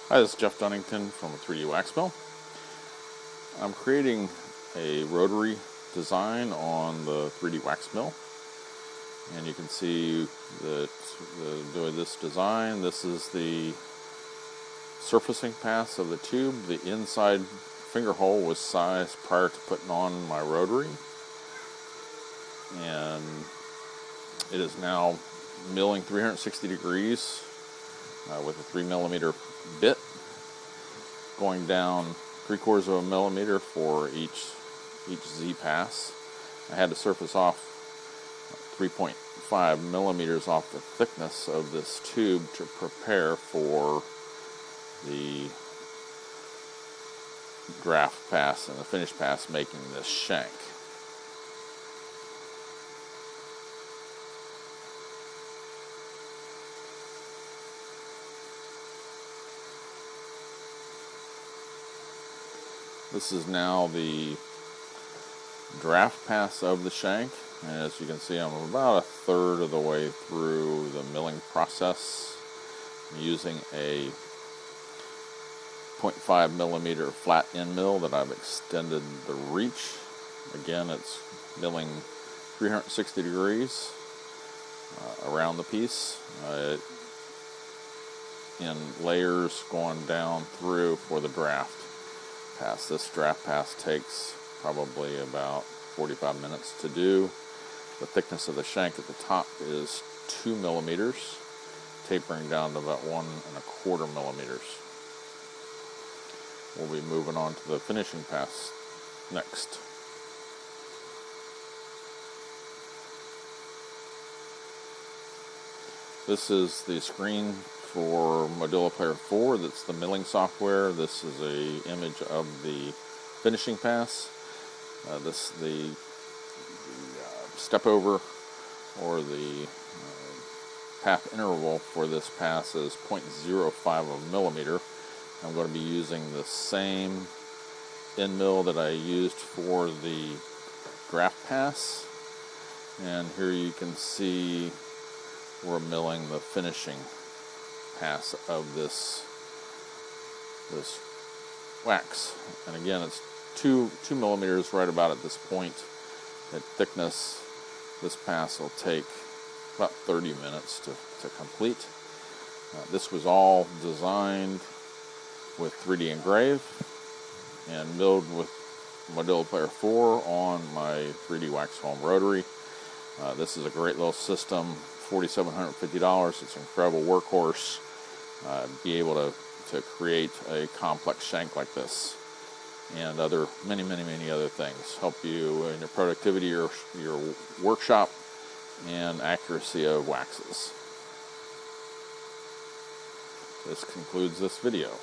Hi, this is Jeff Dunnington from 3DWaxMill. I'm creating a rotary design on the 3DWaxMill, and you can see that doing this design, this is the surfacing pass of the tube. The inside finger hole was sized prior to putting on my rotary, and it is now milling 360 degrees with a 3mm bit, going down 3/4 of a millimeter for each Z pass. I had to surface off 3.5 millimeters off the thickness of this tube to prepare for the draft pass and the finish pass, making this shank. This is now the draft pass of the shank, and as you can see, I'm about 1/3 of the way through the milling process. I'm using a 0.5 millimeter flat end mill that I've extended the reach. Again, it's milling 360 degrees around the piece in layers going down through for the draft pass. This draft pass takes probably about 45 minutes to do. The thickness of the shank at the top is 2 millimeters, tapering down to about 1¼ millimeters. We'll be moving on to the finishing pass next. This is the screen for Modula Player 4. That's the milling software. This is an image of the finishing pass. The step over, or the path interval for this pass, is 0.05 of a millimeter. I'm going to be using the same end mill that I used for the draft pass, and here you can see we're milling the finishing pass of this wax, and again it's 2 millimeters right about at this point. At thickness, this pass will take about 30 minutes to complete. This was all designed with 3D engrave and milled with Modula Player 4 on my 3DWaxMill rotary. This is a great little system, $4,750. It's an incredible workhorse. Be able to create a complex shank like this, and many other things. Help you in your productivity, your workshop, and accuracy of waxes. This concludes this video.